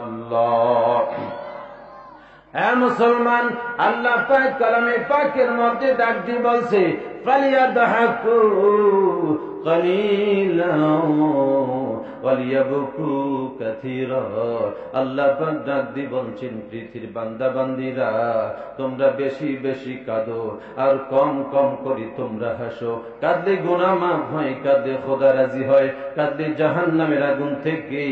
আল্লাহ। হ্যাঁ মুসলমান, আল্লাহ পাক কালামে পাকের মধ্যে ডাক দিয়ে বলছে ফালিয়াদহাকু কালিলান ওয়ালিয়াবকু কাসীরা। আল্লাহ পাক ডাক দিয়ে বলছেন পৃথিবীর বান্দা বান্দীরা, তোমরা বেশি বেশি কাঁদো আর কম কম করে তোমরা হাসো। কাঁদলে গুনাহ মাফ হয়, কাঁদলে খোদা রাজি হয়, কাঁদলে জাহান্নামের আগুন থেকে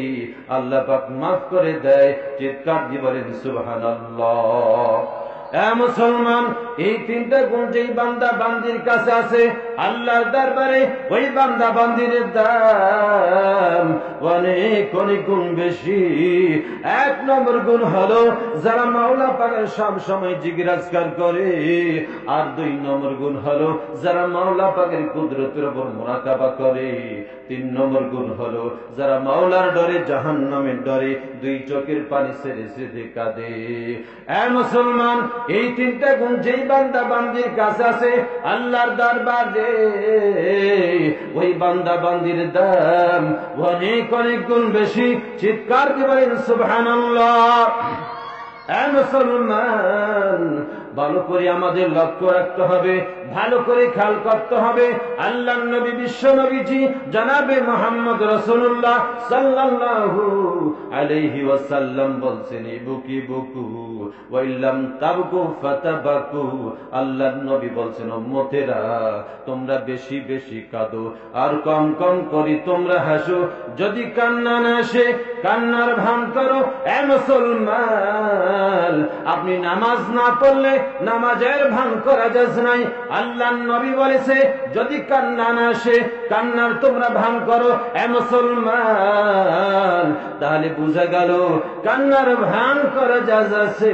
আল্লাহ পাক মাফ করে দেয়। চিৎকার দিয়ে বলেন সুবহানাল্লাহ। মুসলমান, এই তিনটা গুণ যেই বান্দা বান্দির কাছে আছে আল্লাহর দরবারে, ওই বান্দা বান্দির দাম অনেক অনেক গুণ বেশি। এক নম্বর গুণ হলো যারা মাওলা পাকের সব সময় জিজ্ঞাসা করে, আর দুই নম্বর গুণ হলো যারা মাওলা পাকের কুদরতের উপর মুরাকাবা করে। তিন নম্বর গুণ হলো যারা মাওলার ডরে জাহান্নামের ডরে দুই চোখের পানি ছেড়ে ছেড়ে কাঁদে। মুসলমান, এই তিনটা গুণ যেই বান্দা বান্দির কাছে আছে আল্লাহর দরবারে, ওই বান্দা বান্দির দাম অনেক অনেক গুণ বেশি। চিৎকার দিয়ে বলেন সুবহানাল্লাহ। মুসলমান, ভালো করে আমাদের লক্ষ্য রাখতে হবে, ভালো করে খেয়াল করতে হবে। আল্লাহর নবী বিশ্ব নবীজি জনাবে মুহাম্মদ রাসূলুল্লাহ সাল্লাল্লাহু আলাইহি ওয়াসাল্লাম বলছেন ইবুকি বুকু ওয়া ইল্লাম তাবকু ফাতাবাকু। আল্লাহর নবী বলছেন উম্মতেরা, তোমরা বেশি বেশি কাঁদো আর কম কম করে তোমরা হাসো। যদি কান্না না আসে কান্নার ভান করো। মুসলমান, আপনি নামাজ না পড়লে নামাজের ভান করা যাস নাই। আল্লাহর নবী বলেছে যদি কান্না না আসে কান্নার তোমরা ভান করো। মুসলমান, তাহলে বুঝা গেল কান্নার ভান করা যাচ্ছে।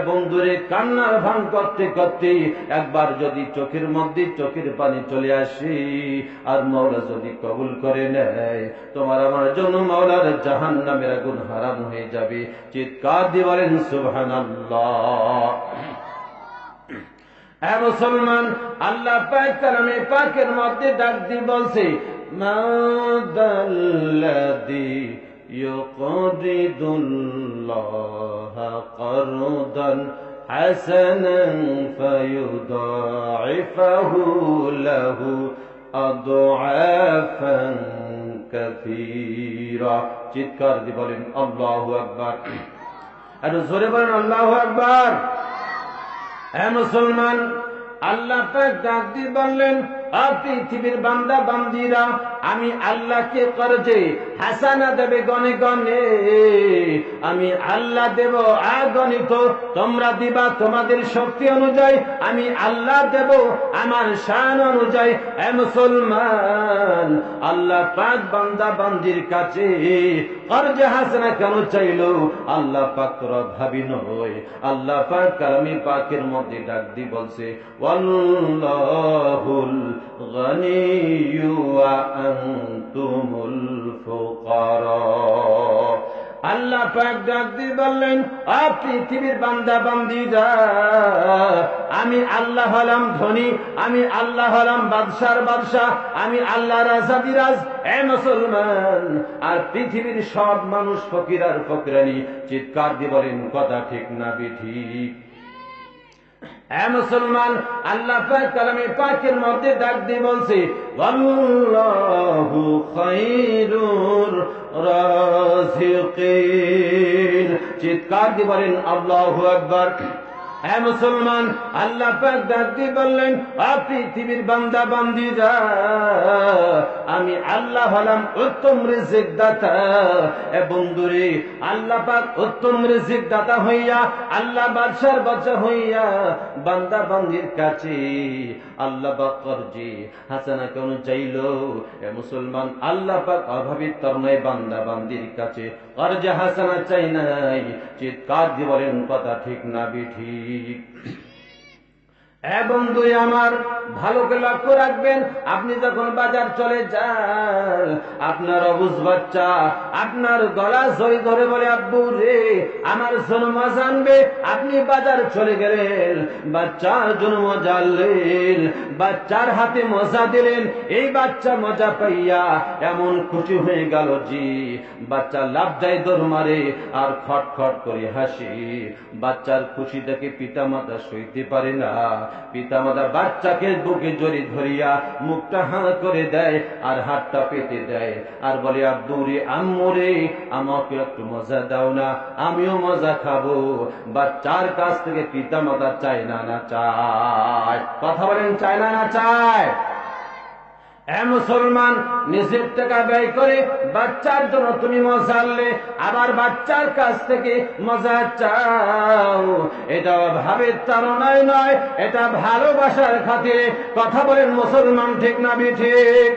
বন্ধুরে, কান্নার ভান করতে করতে একবার যদি চোখের মধ্যে চোখের পানি চলে আসে আর মাওলা যদি কবুল করে নেয়, তোমার আমার জন্য মাওলার জাহান্নামের আগুন হারাম হয়ে যাবে। চিৎকার দিয়ে বলেন সুবহানাল্লাহ। মুসলমান, আল্লাহ পাক কালামে পাকের মধ্যে ডাক দিয়ে বলছে মাদাল্লাযী ইউকরিদুল্লাহা করদান হাসানান ফায়ুদাইফাহু লাহু আদআফান কাসীরা। চিৎকার দিয়ে বলেন আল্লাহু আকবার। আর জোরে বলেন আল্লাহু আকবার। মুসলমান, আল্লাহ পাক ডাক দিয়ে বললেন পৃথিবীর বান্দা বান্দিরা, আমি আল্লাহকে করজে হাসানা দেবে গনে গনে, আমি আল্লাহ দেব আগণিত, তোমরা দিবা তোমাদের শক্তি অনুযায়ী, আমি আল্লাহ দেব আমার শান অনুযায়ী। মুসলমান, আল্লাহ পাক বান্দা বান্দির কাছে করজে হাসানা কেন চাইলো? আল্লাহ পাক তোরা ভাবি নয়। আল্লাহ পাক কালামে পাকের মধ্যে ডাক দিয়ে বলছে ওয়াল্লাহুল গানিয়্যু ওয়া আনতুমুল ফুকারা। আল্লাহ পাক ডাক দিয়ে বললেন পৃথিবীর বান্দা বান্দীরা, আমি আল্লাহ হলাম ধনী, আমি আল্লাহ হলাম বাদশার বাদশাহ, আমি আল্লাহ রাজাদিরাজ। মুসলমান, আর পৃথিবীর সব মানুষ ফকির আর ফকিরানি। চিৎকার দিয়ে বলেন কথা ঠিক না বেঠিক? মুসলমান, আল্লাহ পাক কালামে পাকের মধ্যে ডাক দিয়ে বলছে ওয়াল্লাহু খায়রুর রাযিকিন। চিৎকার দিয়ে বলেন আল্লাহু আকবার। মুসলমান, আল্লাহ পাক ডাক দিয়ে বললেন পৃথিবীর বান্দা বান্দীরা, আমি আল্লাহ হলাম উত্তম রিজিক দাতা। বন্ধুরে, আল্লাহ পাক উত্তম রিজিক দাতা হইয়া, আল্লাহ বাদশার বাদশা হইয়া বান্দা বান্দির কাছে আল্লাহ পাক করজে হাসানা কেন চাইলো? মুসলমান, আল্লাহ পাক অভাবী তরুণাই বান্দা বান্দির কাছে করজে হাসানা চাই নাই। চিৎকার দিয়ে বলেন কথা ঠিক না বিঠিক? বন্ধু আমার, ভালো করে লক্ষ্য রাখবেন, আপনি যখন বাজার চলে যান, আপনার অবুঝ বাচ্চা আপনার গলা জড়ি ধরে বলে, আব্বু রে আমার জন্য মজা আনবে। আপনি বাজার চলে গেলেন, বাচ্চার জন্য মজা আনলেন, বাচ্চার হাতে মজা দিলেন। এই বাচ্চা মজা পাইয়া এমন খুশি হয়ে গেল জি, বাচ্চা লাফ দেয়, দৌড় মারে আর খটখট করে হাসি। বাচ্চার খুশি দেখে পিতামাতা সইতে পারে না। পিতামাতা বাচ্চাকে বুকে জড়ি ধরিয়া মুখটা হাঁ করে দেয় আর হাতটা পেতে দেয় আর বলে, আব্বু রে আম্মু রে আমাকে একটু মজা দাও না, আমিও মজা খাবো। বাচ্চার কাছ থেকে পিতামাতা চায় না, না চায়? কথা বলেন, চায় না, না চায়? মুসলমান, নিজের টাকা ব্যয় করে বাচ্চার জন্য তুমি মজা আনলে, আবার বাচ্চার কাছ থেকে মজা চাও। এটা ভাবের তাড়নায় নয়, এটা ভালোবাসার খাতিরে। কথা বলেন মুসলমান, ঠিক না ঠিক?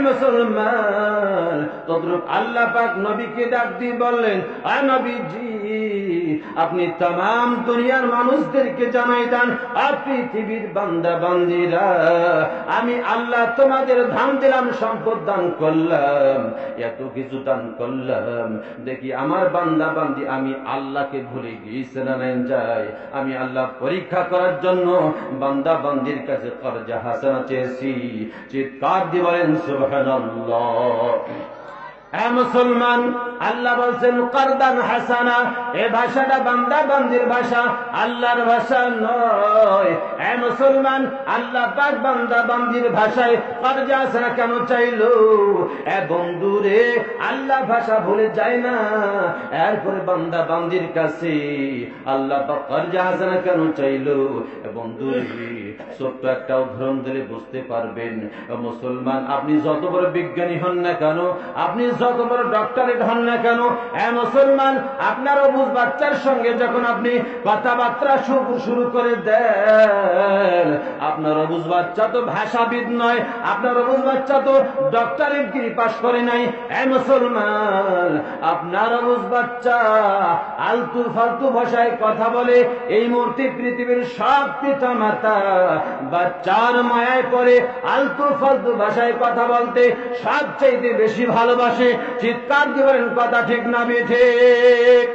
মুসলমান, তদ্রুপ আল্লাহ পাক নবীকে ডাক দিয়ে বললেন, আ নবীজি আপনি তাম দুনিয়ার মানুষদেরকে জানাই দেন, পৃথিবীর বান্দা বান্দিরা, আমি আল্লাহ তোমাদের দান দিলাম, সম্পদ দান করলাম, এত কিছু দান করলাম, দেখি আমার বান্দা বান্দি আমি আল্লাহকে ভুলে গিয়েছে না নাই যায়। আমি আল্লাহ পরীক্ষা করার জন্য বান্দা বান্দির কাছে কর্জা হাসানা চেয়েছি। চিৎকার দিয়ে বলেন সুবহানাল্লাহ। মুসলমান, আল্লাহ বলছেন কারদান হাসানা। এ ভাষাটা বান্দা বান্দির ভাষা, আল্লাহর ভাষা নয়। মুসলমান, আল্লাহ পাক বান্দা বান্দির ভাষায় কর্জা হাসানা কেন চাইলো? বন্ধুরে, আল্লাহ ভাষা ভুলে যায় না, এরপরে বান্দা বান্দির কাছে আল্লাহ পাক কর্জা হাসানা কেন চাইলো? বন্ধুরে, ছোট্ট একটা উদাহরণ দিলে বুঝতে পারবেন। মুসলমান, আপনি যত বড় বিজ্ঞানী হন না কেন, আপনি যত বড় ডক্টরেট হন না কেন, মুসলমান, আপনার অবুঝ বাচ্চার সঙ্গে যখন আপনি কথাবার্তা শুরু করে দেন, আপনার অবুঝ বাচ্চা তো ভাষাবিদ নয়, আপনার অবুঝ বাচ্চা তো ডক্টরেট ডিগ্রি পাস করে নাই। মুসলমান, আপনার অবুঝ বাচ্চা আলতু ফালতু ভাষায় কথা বলে। এই মুহূর্তে পৃথিবীর সব পিতা মাতা বাচ্চার মায়ায় পড়ে আলতু ফালতু ভাষায় কথা বলতে সবচাইতে বেশি ভালোবাসে। চিৎকার দিয়ে বলেন, কথা ঠিক না ঠিক?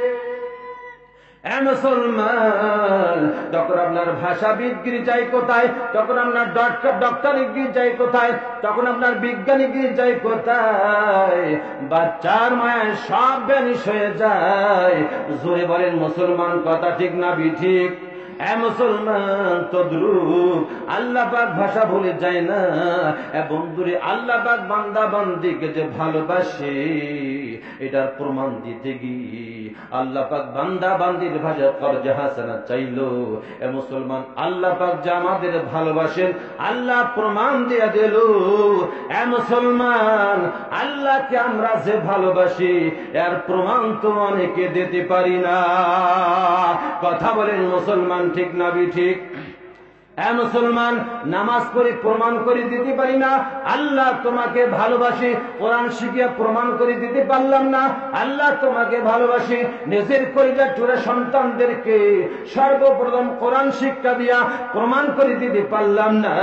মুসলমান, তখন আপনার ভাষাবিদগিরি যায় কোথায়? তখন আপনার ডক্টরিগিরি যায় কোথায়? তখন আপনার বিজ্ঞানীগিরি যায় কোথায়? বাচ্চার মায়ের সব ব্যানিশ হয়ে যায়। জোরে বলেন মুসলমান, কথা ঠিক না ঠিক? মুসলমান, তদ্রুপ আল্লাহ পাক ভাষা ভুলে যায় না। বন্ধুরে, আল্লাহ পাক বান্দা বান্দিকে যে ভালোবাসে, এটার প্রমাণ দিতে গিয়ে আল্লাহ পাক বান্দা বান্দির ভাষা কর্জা হাসানা চাইলো। মুসলমান, আল্লাহ পাক যে আমাদের ভালোবাসেন, আল্লাহ প্রমাণ দিয়ে দিল। মুসলমান, আল্লাহকে আমরা যে ভালোবাসি, এর প্রমাণ তো অনেকে দিতে পারি না। কথা বলেন মুসলমান, ঠিক না ঠিক? মুসলমান, নামাজ পড়ে প্রমাণ করে দিতে পারি না আল্লাহ তোমাকে ভালোবাসি। কোরআন শিখিয়ে প্রমাণ করে দিতে পারলাম না আল্লাহ তোমাকে ভালোবাসি। নিজের কলিজার টুরে সন্তানদেরকে সর্বপ্রথম কোরআন শিক্ষা দিয়া প্রমাণ করে দিতে পারলাম না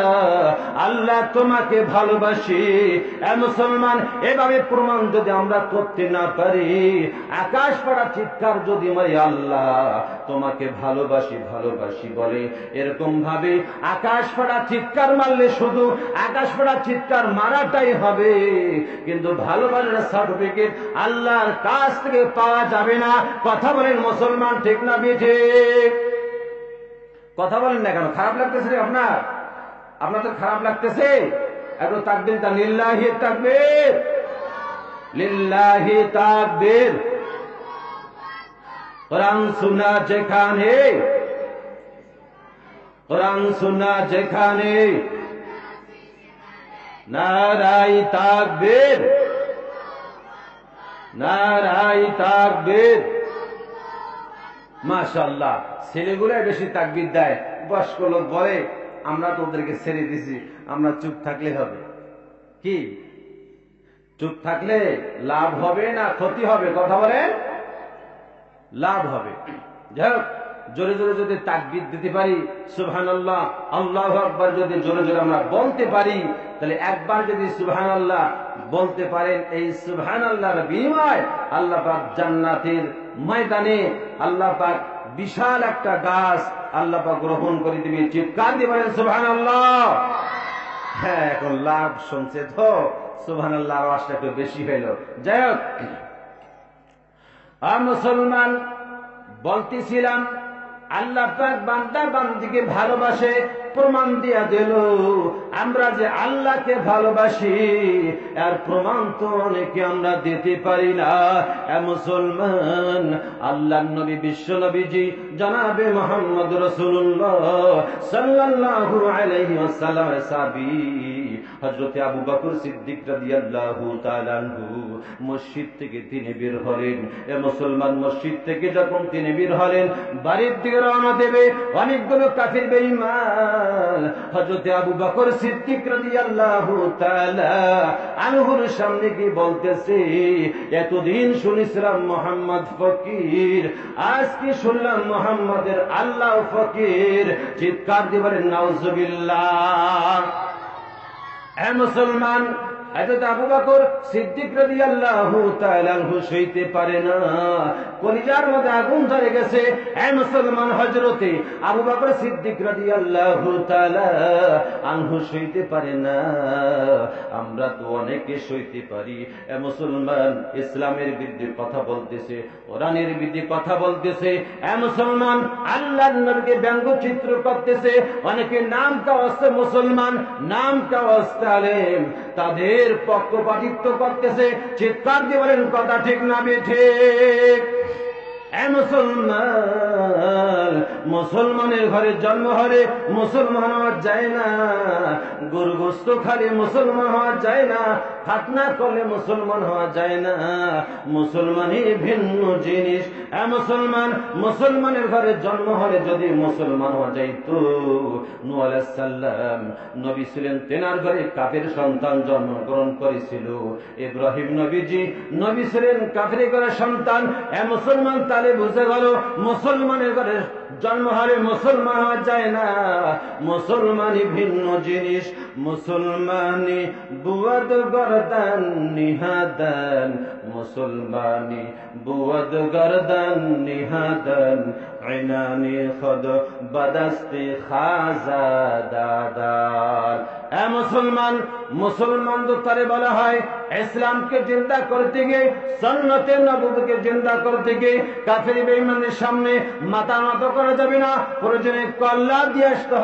আল্লাহ তোমাকে ভালোবাসি। মুসলমান, এভাবে প্রমাণ যদি আমরা করতে না পারি, আকাশ পাড়া চিৎকার যদি মারি আল্লাহ তোমাকে ভালোবাসি ভালোবাসি বলে, এরকম ভাবে আকাশ ফাড়া চিৎকার মারলে শুধু আকাশ ফাড়া চিৎকার মারাটাই হবে, কিন্তু ভালোবাসার সার্টিফিকেট আল্লাহর কাছ থেকে পাওয়া যাবে না। কথা বলেন মুসলমান, ঠিক না ঠিক? কথা বলেন না কেন? খারাপ লাগতেছে আপনার? আপনার তো খারাপ লাগতেছে। একটু তাকবীর তা, লিল্লাহি তাকবীর, লিল্লাহি তাকবীর। কোরআন শোনা যেখানে, কোরআন শোনা যেখানে, নারায়ে তাকবীর, নারায়ে তাকবীর। মাশাআল্লাহ, ছেলেগুলো বেশি তাকবীর দেয়। বয়স্ক লোক বলে আমরা তো ওদেরকে ছেড়ে দিছি, আমরা চুপ থাকলে হবে। কি চুপ থাকলে লাভ হবে না ক্ষতি হবে? কথা বলেন, লাভ হবে। যাই হোক, জোরে জোরে যদি তাকবীর দিতে পারি, সুবহানাল্লাহ আল্লাহু আকবার যদি জোরে জোরে আমরা বলতে পারি, তাহলে একবার যদি সুবহানাল্লাহ বলতে পারেন, এই সুবহানাল্লাহর বিনিময় আল্লাহ পাক জান্নাতের ময়দানে আল্লাহ পাক বিশাল একটা গাছ আল্লাহ পাক গ্রহণ করে দিবে। চিৎকার দিয়ে বলেন সুবহানাল্লাহ। হ্যাঁ, এখন লাভ শুনছে তো সুবহানাল্লাহ আওয়াজটা একটু বেশি হইল। যাই হোক, মুসলমান বলতেছিলাম আল্লাহ পাক বান্দা বান্দিকে ভালোবাসে, প্রমাণ দিয়া দিল আমরা যে আল্লাহকে ভালোবাসি এর প্রমাণ তো অনেকে আমরা দিতে পারি না। মুসলমান, আল্লাহর নবী বিশ্ব নবীজি জনাবে মুহাম্মদ রাসূলুল্লাহ সাল্লাল্লাহু আলাইহি ওয়াসাল্লামের সাহাবী হযরত আবু বকর সিদ্দিক রাদিয়াল্লাহু তাআলা আনহু মসজিদ থেকে তিনি বের হলেন। মুসলমান, মসজিদ থেকে যখন তিনি বের হলেন, বাড়ির দিকে রওনা দেবে, অনেকগুলো কাফির বেঈমান হযরত আবু বকর সিদ্দিক রাদিয়াল্লাহু তাআলা আনহুর সামনে কি বলতেছে, এতদিন শুনেছিলাম মুহাম্মদ ফকির, আজ কি শুনলাম মুহাম্মদের আল্লাহ ফকির। চিৎকার দিয়ে বলেন নাউজুবিল্লাহ। মুসলমান, হযরত আবু বকর সিদ্দিক রাদিয়াল্লাহু তাআলা আনহু সইতে পারে না, কলিজার মধ্যে আগুন ধরে গেছে। মুসলমান, হযরতে আবু বকর সিদ্দিক রাদিয়াল্লাহু তাআলা আনহু সইতে পারে না, আমরা তো অনেকে সইতে পারি। মুসলমান, ইসলামের বিরুদ্ধে কথা বলতেছে, কোরআনের বিরুদ্ধে কথা বলতেছে। মুসলমান, আল্লাহর নবীকে ব্যঙ্গচিত্র করতেছে, অনেকে নাম কাওয়াস্তে মুসলমান, নাম কাওয়াস্তে আলেম, তাদের পক্ষপাতিত্ব করতেছে। চিৎকার দিয়ে বলেন কথা ঠিক না বেঠিক? মুসলমান, মুসলমানের ঘরে জন্ম হলে মুসলমান হওয়া যায় না, গরু গোস্ত খালে মুসলমান হওয়া যায় না, খাতনা করলে মুসলমান হওয়া যায় না, মুসলমানই ভিন্ন জিনিস। মুসলমান, মুসলমানের ঘরে জন্ম হলে যদি মুসলমান হওয়া যাইত, নূহ আলাইহিস সালাম নবী ছিলেন, তেনার ঘরে কাফের সন্তান জন্মগ্রহণ করেছিল। ইব্রাহিম নবীজি নবী ছিলেন কাফের ঘরে সন্তান। মুসলমান, তাহলে বুঝে গেল মুসলমানের ঘরে জন্ম হলে মুসলমান হওয়া যায় না, মুসলমানই ভিন্ন জিনিস। মুসলমানি বুয়াদ গরদান নিহাদান, মুসলমানি বুয়াদ গরদান নিহাদান, আইনানি খদ বদস্তি খাজা দাদার। মুসলমান, মুসলমান তো তারে বলা হয় ইসলামকে জিন্দা করতে গিয়ে, সুন্নতে নবুয়তকে জিন্দা করতে গিয়ে কাফির বেঈমানদের সামনে মাথা নত করা যাবে না, প্রয়োজনে কল্লা দিয়ে আসতে হবে।